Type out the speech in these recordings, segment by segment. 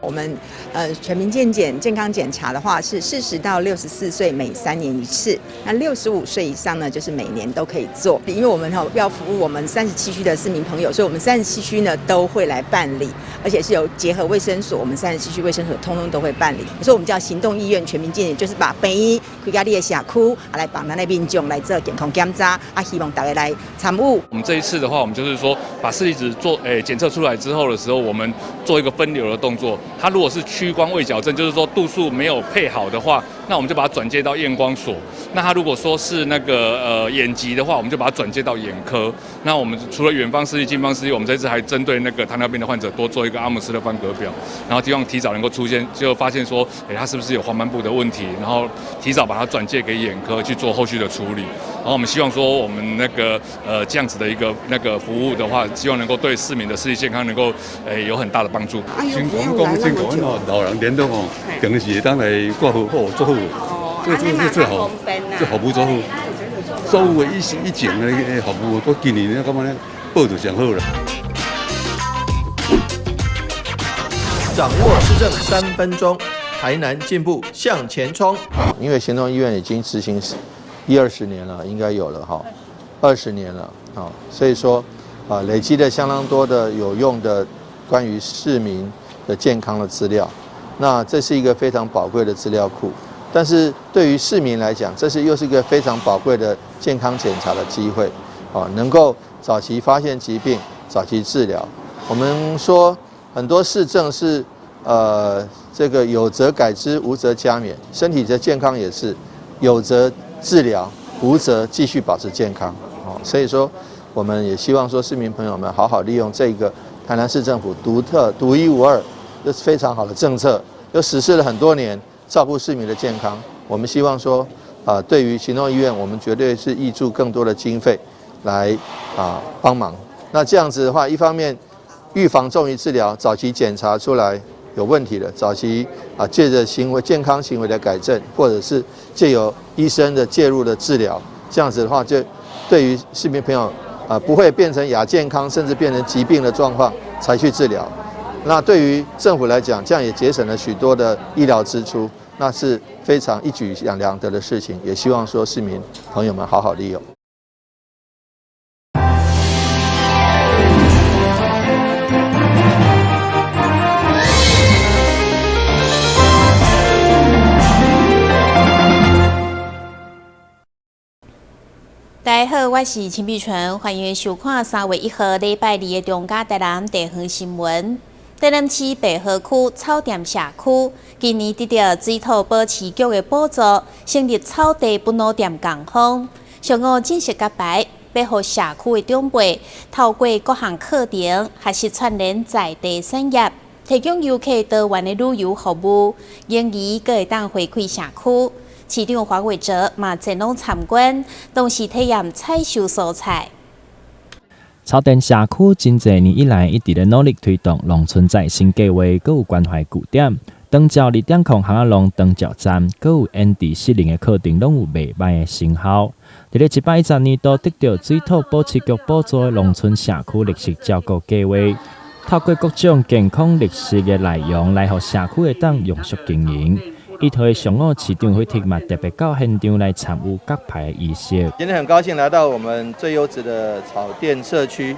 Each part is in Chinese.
我们全民健康检查的话是40到64岁每3年一次，那65岁以上呢就是每年都可以做。因为我们要服务我们37区的市民朋友，所以我们37区呢都会来办理，而且是有结合卫生所，我们37区卫生所通通都会办理。所以我们叫行动医院全民健检，就是把病院开到你的社区，来帮咱的民众来做健康检查，希望大家来参与。我们这一次的话，我们就是说把视力值做检测出来之后的时候，我们做一个分流的动作。它如果是屈光未矫正，就是说度数没有配好的话，那我们就把它转接到验光所。那它如果说是那个眼疾的话，我们就把它转接到眼科。那我们除了远方视力、近方视力，我们这次还针对那个糖尿病的患者多做一个阿姆斯特范格表，然后希望提早能够出现，就发现说，他是不是有黄斑部的问题，然后提早把它转介给眼科去做后续的处理。然后我们希望说，我们那个这样子的一个那个服务的话，希望能够对市民的视力健康能够有很大的帮助。先讲哦，老人联动哦，平时当来挂号做好，这是最好，这服务做好。所有的以前的服务，到今年呢，感觉呢报就上好了。掌握施政3分钟，台南进步向前冲。因为行动医院已经执行20年了，应该有了哈，20年了啊，所以说累积了相当多的有用的关于市民的健康的资料，那这是一个非常宝贵的资料库。但是对于市民来讲，又是一个非常宝贵的健康检查的机会，能够早期发现疾病，早期治疗。我们说很多市政是这个有则改之，无则加勉，身体的健康也是有则治疗，无则继续保持健康。所以说，我们也希望说市民朋友们好好利用这个台南市政府独一无二、这是非常好的政策，又实施了很多年，照顾市民的健康。我们希望说，对于行动医院，我们绝对是挹注更多的经费来帮忙。那这样子的话，一方面预防重于治疗，早期检查出来有问题了，早期借着健康行为的改正，或者是借由医生的介入的治疗，这样子的话，就对于市民朋友不会变成亚健康，甚至变成疾病的状况才去治疗。那对于政府来讲，这样也节省了许多的医疗支出，那是非常一举两得的事情。也希望说市民朋友们好好利用。大家好，我是陈碧纯，欢迎收看3月1号礼拜2的中嘉台南地方新闻。台南市白河区草店社区今年得到水土保持局的补助，成立草地分路店工坊，上午正式揭牌，要让社区的长辈透过各项课程，学习串联在地产业，提供游客多元的旅游服务，用于阁会当回馈社区。市长黄伟哲嘛前往参观，同时体验采收蔬菜。草店社区真侪年以来一直咧努力推动农村再生计划，阁有关怀据点、长照2.0巷仔弄长照站，阁有因地适龄的课程，拢有袂歹的成效。伫咧110年度得到水土保持局补助的农村社区绿色照顾计划，透过各种健康绿色的内容，来互社区会当永续经营。一头上午市长会特别到现场来参与揭牌的仪式。今天很高兴来到我们最优质的草店社区，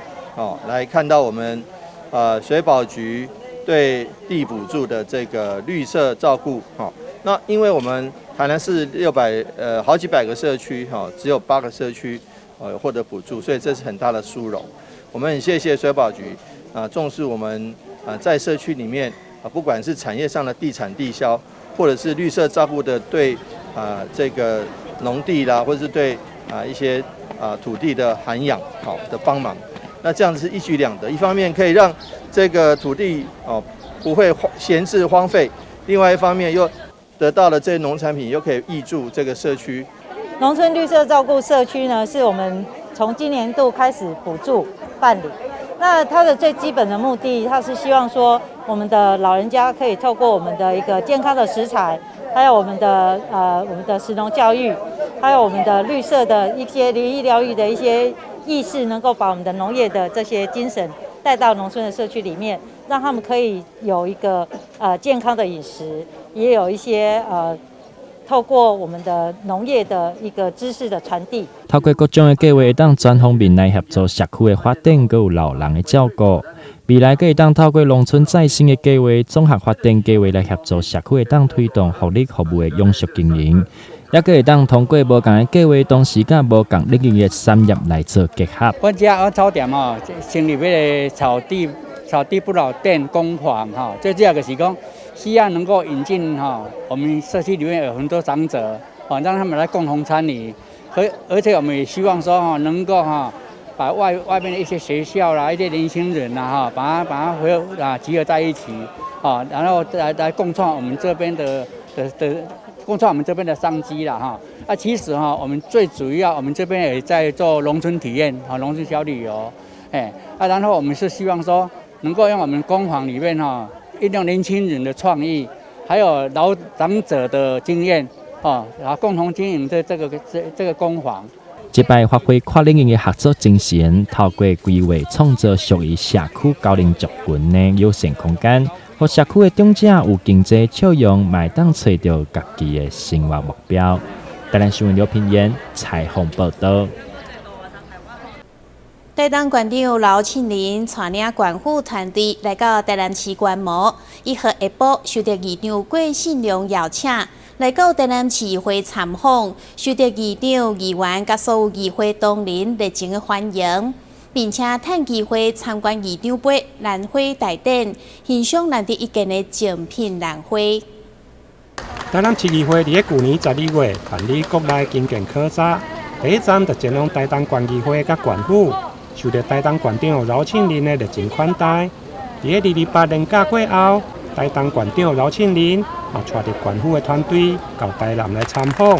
来看到我们水保局对地补助的这个绿色照顾。那因为我们台南市好几百个社区，只有8个社区获得补助，所以这是很大的殊荣。我们很谢谢水保局重视我们在社区里面不管是产业上的地产地销，或者是绿色照顾的对这个农地啦，或者是对一些土地的涵养的帮忙。那这样子是一举两得，一方面可以让这个土地不会闲置荒废，另外一方面又得到了这些农产品，又可以挹注这个社区。农村绿色照顾社区呢，是我们从今年度开始补助办理。那它的最基本的目的，它是希望说我们的老人家可以透过我们的一个健康的食材，还有我们的食农教育，还有我们的绿色的一些林医疗育的一些意识，能够把我们的农业的这些精神带到农村的社区里面，让他们可以有一个健康的饮食，也有一些透过我们的农业的一个知识的传递。透过各种的计划，会当全方面来协助社区的发展，佮有老人的照顾。未来，佮会当透过农村再生的计划、综合发展计划来协助社区会当推动福利服务的永续经营，也佮会当通过无同的计划，同时甲无同领域的产业来做结合。阮家蚵草店哦，成立迄个草地不老店工坊哈，最主要就是讲希望能够引进我们社区里面有很多长者让他们来共同参与，而且我们也希望说能够把外面的一些学校啦、一些年轻人呐把它集合在一起然后来共创我们这边的共创我们这边的商机啦其实我们最主要我们这边也在做农村体验农村小旅游然后我们是希望说能够让我们工坊里面运用年轻人的创意，还有老长者的经验然后共同经营这个工坊。这摆发挥跨领域的合作精神，透过规划创造属于社区高龄族群的有限空间，让社区的长者有经济效用，买当找到家己的生活目标。台南新闻刘品言采访报道。台东县长刘庆林带领县府团队来到台南市观摩，1号下晡受到议长郭信良邀请。来到台南市议会参访，受到议长、议员甲所有议会同仁热情的欢迎，并且趁机会参观议长杯兰花大典，欣赏难得一见的精品兰花。台南市议会伫去年12月办理国内经建考察，第一站就前往台东县议会甲县府，受到台东县长刘庆林的热情款待。伫个228年假过后，台东县长刘庆林也带着县府的团队到台南来参访，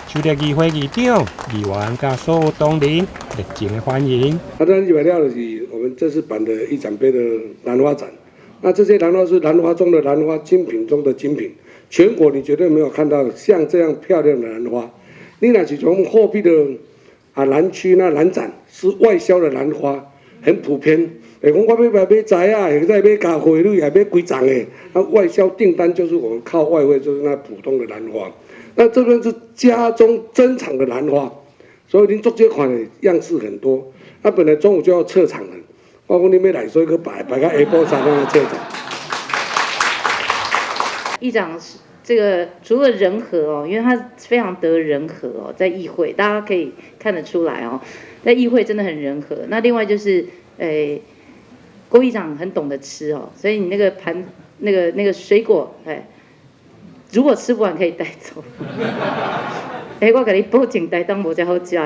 受到议会议长、议员甲所有同仁热情的欢迎。当然，最料的是我们这次办的议长杯的兰花展。那这些兰花是兰花中的兰花，精品中的精品。全国你绝对没有看到像这样漂亮的兰花。你若是从后壁的兰区那兰展是外销的兰花，很普遍。讲我要买摘啊，或者买咖啡绿，还买几丛的。那外销订单就是我们靠外汇，就是那普通的兰花。那这边是家中珍藏的兰花，所以您做这款的样式很多。那本来中午就要撤场了，我讲你要来，所以去摆到下晡才让他撤场。议长这个除了人和因为他非常得人和在议会大家可以看得出来在议会真的很人和。那另外就是郭议长很懂得吃所以你那个盘那个水果如果吃不完可以带走。我给你保证台东无这好吃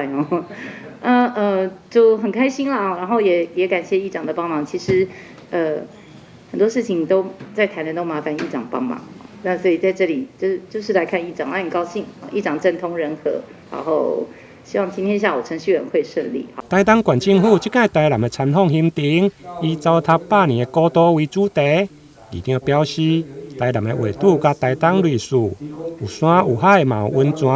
就很开心啦，然后也感谢议长的帮忙。其实很多事情都在台南都麻烦议长帮忙。那所以在这里就是来看议长，很高兴，议长政通人和，然后希望今天下午程序员会顺利。台东县政府这届台南的参访行程以糟蹋100年的古都为主题，议长表示，台南的画土甲台东类似，有山有海嘛有温泉，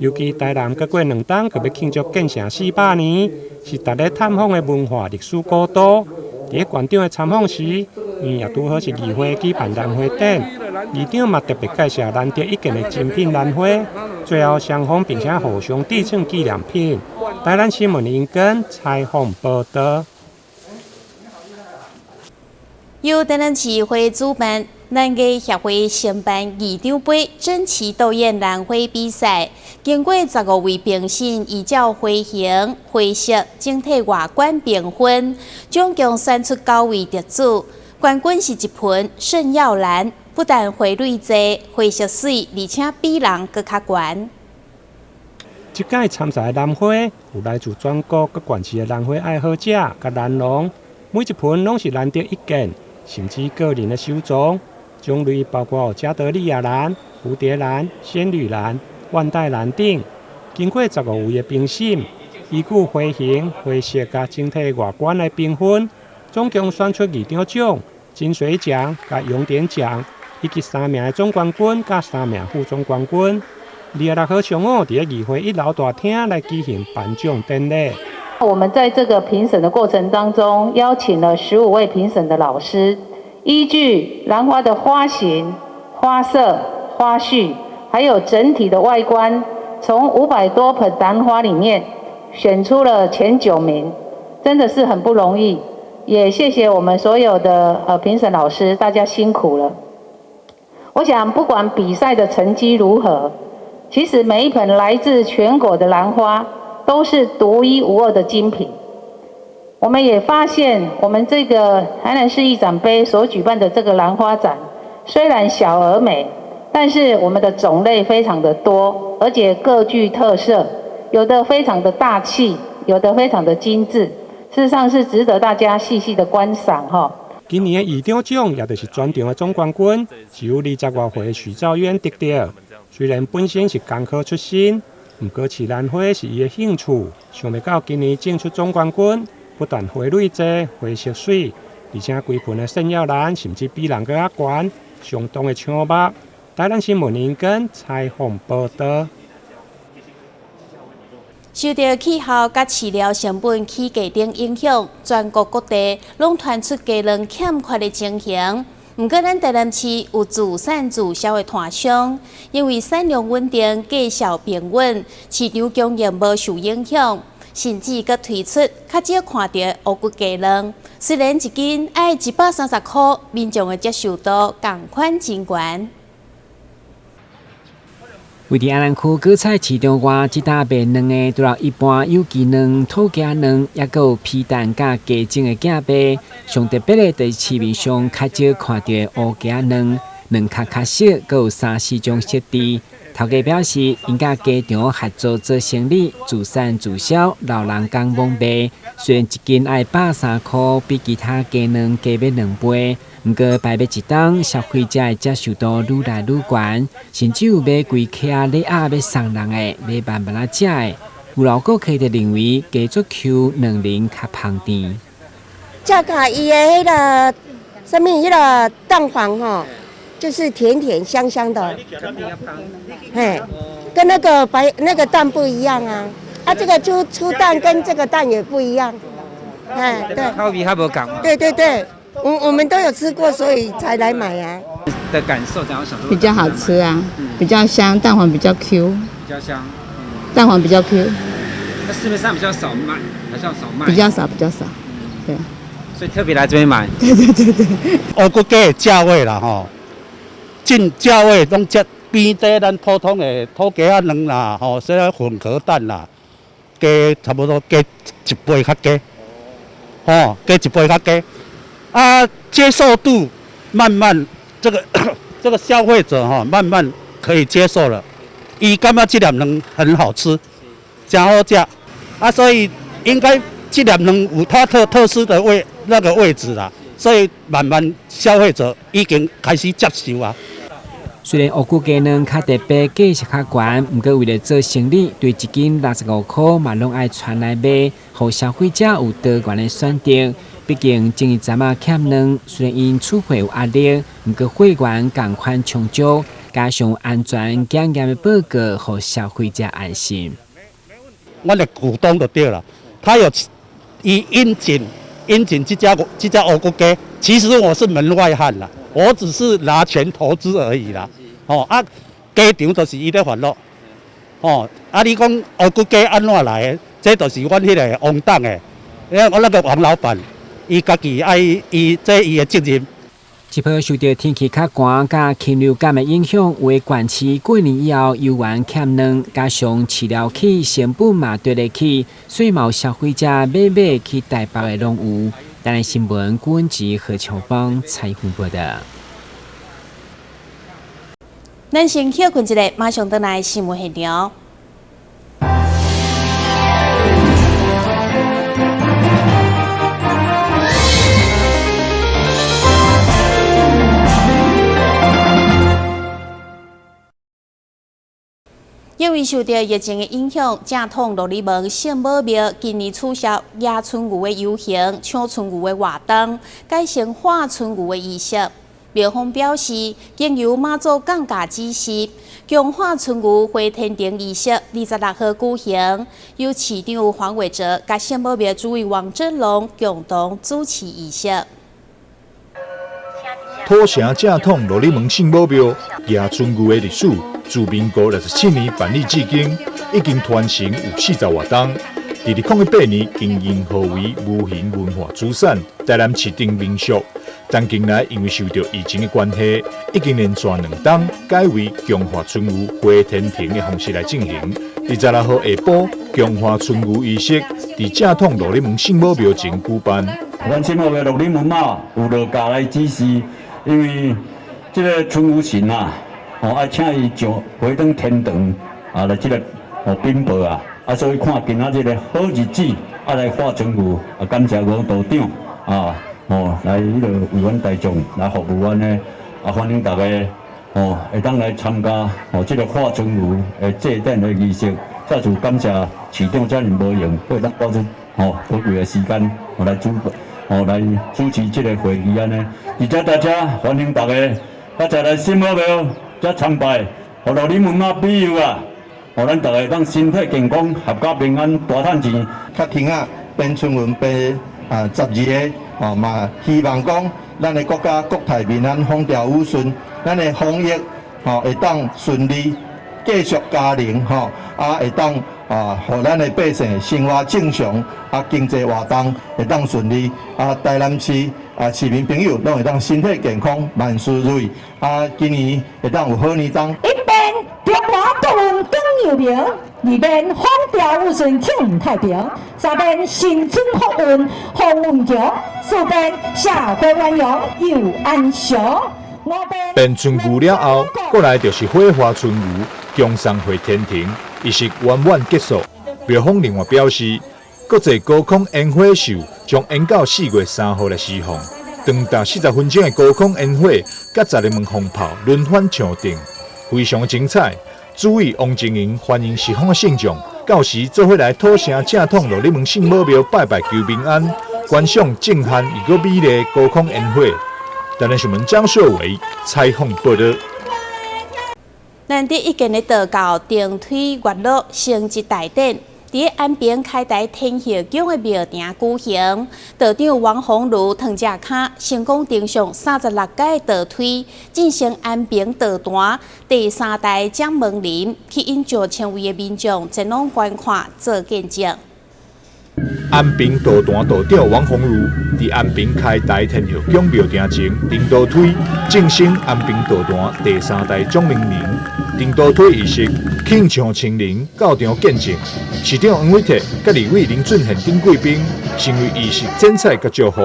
尤其台南再过2冬，就要庆祝建成400年，是大家探访的文化历史古都。在县长的参访时，因也拄好是议会举办兰花展，议长嘛特别介绍难得一见的精品兰花，最后相逢并且互相致赠纪念品。台南新闻引根采访报道。由台南市议会主办，咱个协会承办议长杯争奇斗艳兰花比赛，经过15位评审依照花型、花色、整体外观评分，总共选出9位得主。冠军是一盆圣耀兰，不但花蕊多、花色水，而且比人更较悬。这届参赛的兰花有来自全国各县市的兰花爱好者甲兰农，每一盆拢是难得一见，甚至个人的收藏。种类包括加德利亚兰、蝴蝶兰、仙女兰、万代兰等。经过15位的评审，依据花型、花色甲整体外观来评分，总共选出议长奖、金水奖甲永典奖，以及3名的总冠军甲3名副总冠军。2月6号上午，在议会1楼大厅来举行颁奖典礼。我们在这个评审的过程当中，邀请了15位评审的老师，依据兰花的花型、花色、花序，还有整体的外观，从500多盆兰花里面选出了前9名，真的是很不容易。也谢谢我们所有的评审老师，大家辛苦了。我想不管比赛的成绩如何，其实每一盆来自全国的兰花都是独一无二的精品。我们也发现，我们这个台南市艺展杯所举办的这个兰花展，虽然小而美，但是我们的种类非常的多，而且各具特色，有的非常的大气，有的非常的精致，事实上是值得大家细细的观赏哈。今年的二等奖也就是全场的总冠军，是由20多岁的徐兆渊得到。虽然本身是工科出身，不过饲兰花是伊的兴趣。想不到今年争出总冠军，不但花蕊多、花色水，而且规盆的圣耀兰甚至比人更加悬，相当的抢目。台南新闻引根采访报道。受到气候甲饲料成本起价等影响，全国各地拢传出鸡卵欠缺的情形。不过，咱台南市有自产自销的摊商，因为产量稳定、价销平稳，市场供应无受影响，甚至佮推出较少看到乌骨鸡卵。虽然一斤要130块，民众的接受度同款真悬。位伫安南区果菜市场外，即搭卖卵的，除了一般有机卵、土鸡卵，也佮有皮蛋甲鸡精的价卖。上特别的，就是市面上较少看到乌鸡卵，卵壳较小，佮有3-4种色地。头家表示，因甲鸡场合作做生意，自产自销，老人工猛卖。虽然一斤要130块，比其他鸡卵加买2倍。不过，排卖一档，消费者的接受度愈来愈悬，甚至有买规客礼盒要送人的，买慢慢食的。有老顾客就认为鸡足 Q， 卵磷较芳甜。价格伊的迄个上面迄个蛋黄吼，就是甜甜香香的，嘿，跟那个那个蛋不一样啊。啊，这个出蛋跟这个蛋也不一样，哎，对。口味还无共嘛？对对对。我们都有吃过，所以才来买啊。的感受，怎样想？比较好吃啊，比较香，蛋黄比较 Q。比较香，蛋黄比较 Q。那市面上比较少卖，好像少卖。比较少，对。所以特别来这边买。对。乌骨鸡的价位啦吼，进价位拢比低咱普通的土鸡仔卵啦，吼，虽然混合蛋啦，加差不多加1倍较低，吼，加1倍较低。啊，接受度慢慢这个消费者哈，慢慢可以接受了。伊感觉这粒卵很好吃，真好食啊，所以应该这粒卵有它特殊的位置啦，所以慢慢消费者已经开始接受啊。虽然乌骨鸡卵较特别，价是较悬，不过为了做生意，对1斤65块嘛，拢爱传来卖，让消费者有多元的选择。毕竟前一阵仔欠卵，虽然因储货有压力，不过会员同款充足，加上安全检验的报告，让消费者安心。我的股东就对了，他有引进这家乌骨鸡，其实我是门外汉啦，我只是拿钱投资而已啦。哦啊，鸡场就是伊咧烦恼。哦啊，你讲乌骨鸡安怎来的？这就是阮迄个王党的，我那个王老板。伊家己爱伊的责任。这波受到天气较寒甲禽流感的影响，有的县市过年以后油源欠卵，加上饲料起成本嘛对得起，所以有消费者买去台北的拢有。台南新闻顾文吉何秋芳采访报道。咱先休困一下，马上回来新闻现场。因为受到疫情的影响，正统鹿里门圣母庙今年取消野春牛的游行、抢春牛的活动，改成画春牛的仪式。庙方表示，经由妈祖降价指示，将画春牛回天庭仪式26号举行，由市长黄伟哲甲圣母庙主委王振龙共同主持仪式。土城正统罗里门圣母庙野村牛的历史，自民国67年办理至今，已经传承有40多栋。2008年经营号为无形文化资产台南市定民俗，但近来因为受到疫情的关系，已经连续2档改为强化春牛回天庭的方式来进行。26号下晡，强化春牛仪式在正统罗里门圣母庙前举办。咱圣母庙罗里门嘛，有落家来指示，因为这个春牛神啊，爱请伊上回转天堂啊，来这个禀报啊。所以看今仔日个好日子，来化春牛，感谢吴道长来为阮大众来服务阮呢，欢迎大家会当来参加这个化春牛祭典的仪式。再次感谢市长遮尔无用，会当播出宝贵的时间来主持这个会议安尼。而且大家欢迎大家再来圣母庙再参拜，互罗里门啊庇佑啊！互咱大家当身体健康、合家平安、大赚钱。较听啊，变春运变12个嘛，希望讲咱的国家国泰民安、风调雨顺，咱的防疫会当顺利继续加零会当互咱的百姓生活正常，经济活动会当顺利，台南市市民朋友拢会当身体健康、万事如意，今年会当有好年冬。中华国运更有名，2边风调雨顺庆太平，3边新春福运风运强，4边社会繁荣又安详。变春牛了后，过来就是火花春牛，强送回天庭，仪式圆满结束。庙方另外表示，国际高空烟火秀将延到4月3号来施放，长达40分钟的高空烟火，甲12门风炮轮番抢定。非常精彩，主委王金英欢迎释放的圣众，到时做伙来土城正统罗里门圣母庙拜拜求平安，观赏震撼又个美丽的高空烟火。台南新闻张秀伟采访报道。难得一见的道教顶推月落升级大典，伫安平开台天后宫的庙埕举行。道长王宏儒躺只骹，成功登上36届道推，进行安平道坛第3代掌门人，吸引上千位的民众前往观看做见证。安平道坛道长王宏儒伫安平开台天后宫庙埕前登道推，晋升安平道坛第3代掌门人。登道推仪式庆祝亲临到场见证，市长黄伟哲甲立委林俊宪等贵宾，成为仪式剪彩甲祝福。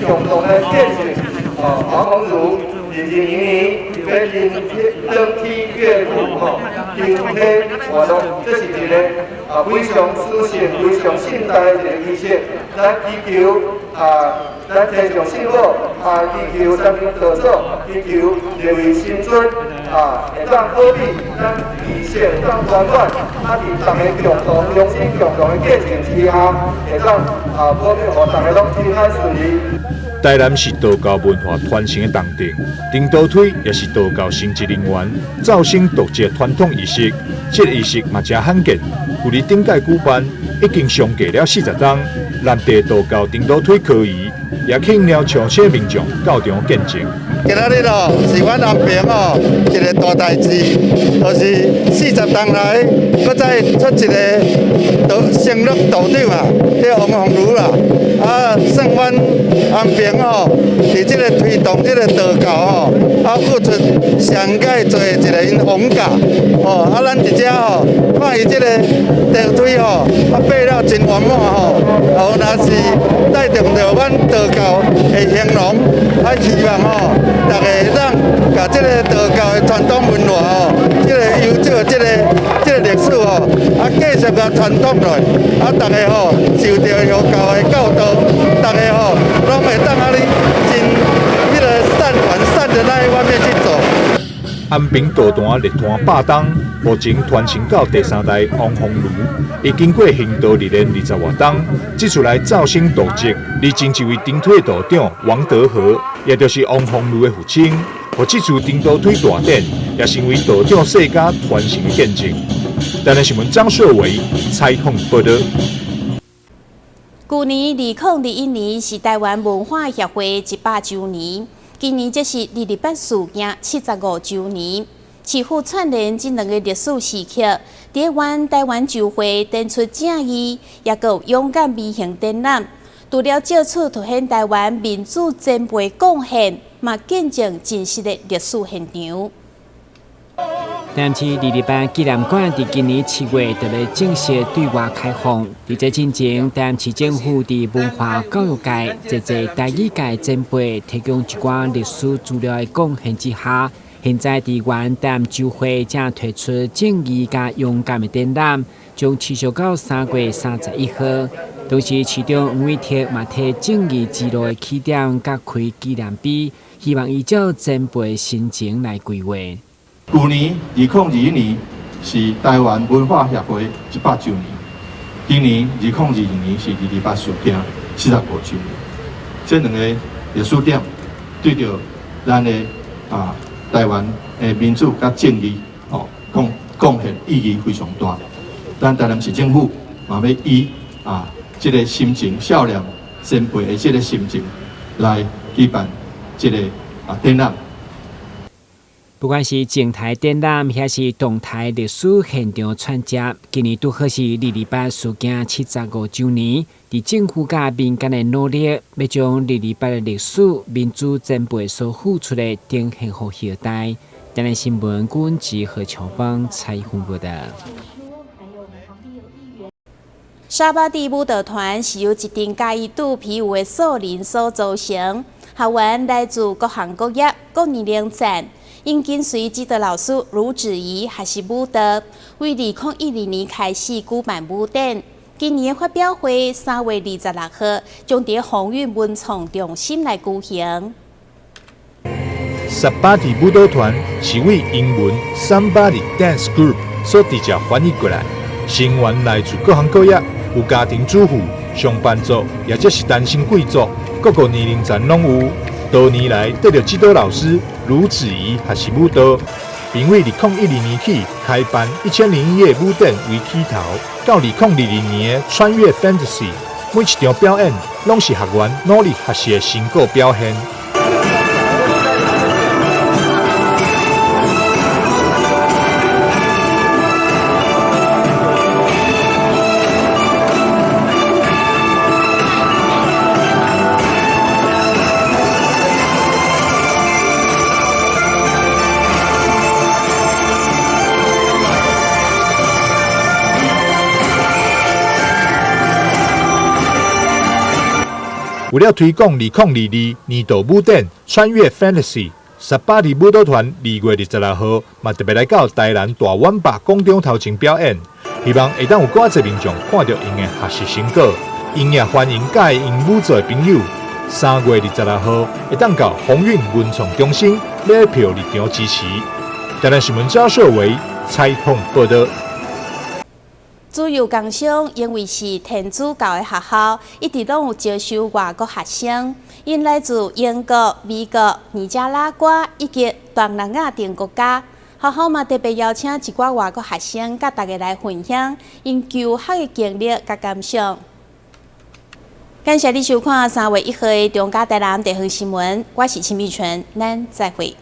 共同的见证王宏儒2020年在登天岳父顶天活动，这是一个非常殊胜、非常盛大的一个仪式。咱祈求咱天上圣母祈求三平道祖，祈求各位新尊会当保庇咱仪式会当圆满，伫大家共同用心共同的见证之下，会当保庇互大家拢平安顺利。台南是道教文化传承的重镇，登道推也是道教升级人员造星独节传统仪式。这个仪式嘛真罕见，距离顶届举办已经相隔了40天。南地道教登道推可疑，也吸引了上千民众到场见证。今仔日是阮安平一个大代志，就是40年来，搁再出一个成立道长叫王宏儒算阮安平伫这个推动这个道教付出上界多一个因宏甲咱伫遮看伊这个道推爬了真圆满若是带动着阮道教的兴隆，希望大家让把这个道教的传统文化这个悠久这个历史继续甲传统落，大家受到佛教的教导，大家拢会当真善传善的那一方面去走。安平道坛立坛8冬，目前传承到第3代王宏儒，已经过行道历练20多冬。这次来造星道节，而前一位登推道长王德和，也就是王宏儒的父亲，和这次登道推大典，也成为道长世家传承的见证。台南新闻张硕伟采访报道。去年2021年是台湾文化协会100周年，今年则是228事件75周年。市府串联这两个历史时刻，伫台湾酒会展出正义，也有勇敢微型展览。除了借此凸显台湾民主前辈贡献，嘛见证真实的历史现场。台南市228纪念馆伫今年7月就要正式对外开放。伫这进前，台南市政府伫文化教育界、一台语界前辈提供一寡历史资料的贡献之下，现在伫台南酒会正推出正义加勇敢的展览，将持续到3月31号。同时，市长黄伟哲嘛替正义之路的起点甲开纪念碑，希望依照前辈的心情来规划。去年2021年是台湾文化协会100周年，今年2022年是228事件45周年。这两个历史点对着咱的台湾的民主甲正义贡献意义非常大。咱台南市政府嘛要以这个心情、笑脸先辈的这个心情来举办这个展览。不管是静态展览，还是动态历史现场串接，今年拄好是228事件75周年。伫政府甲民间的努力，要将228的历史、民主前辈所付出的呈现给后代。台南新闻军集合侨帮采访报道。沙巴地舞蹈团是由一群嘉义肚皮有的素人所组成，学员来自各行各业、各年龄层。因跟随指导老师卢子怡学习舞蹈，为2012年开始举办舞展。今年发表会3月26號將在宏運文創中心來舉行。Sabati 舞蹈团是为英文 Somebody Dance Group 所直接翻译过来，成员来自各行各业，有家庭主妇、上班族，也即是单身贵族，各个年龄层拢有。多年来，得到指导老师卢子怡学习舞蹈，并为2012年起开办1001夜舞展为起头，到2022年的穿越 Fantasy， 每一场表演拢是学员努力学习的成果表现。为了推广2022年度舞展《穿越 Fantasy》，Sabati 舞蹈团2月26號嘛特别来到台南大碗壩广场头前表演，希望会当有更多民众看到因的学习成果。因也欢迎介意因舞蹈的朋友，3月26號会当到宏運文創中心買票入場支持。台南新聞張碩偉採訪報道。自由工商因为是天主教的学校，一直拢有招收外国学生，因来自英国、美国、尼加拉瓜以及东南亚等国家。学校嘛特别邀请一寡外国学生，甲大家来分享因求学的经历甲感想。感谢你收看3月1號的中嘉台南地方新闻，我是陈美纯，咱再会。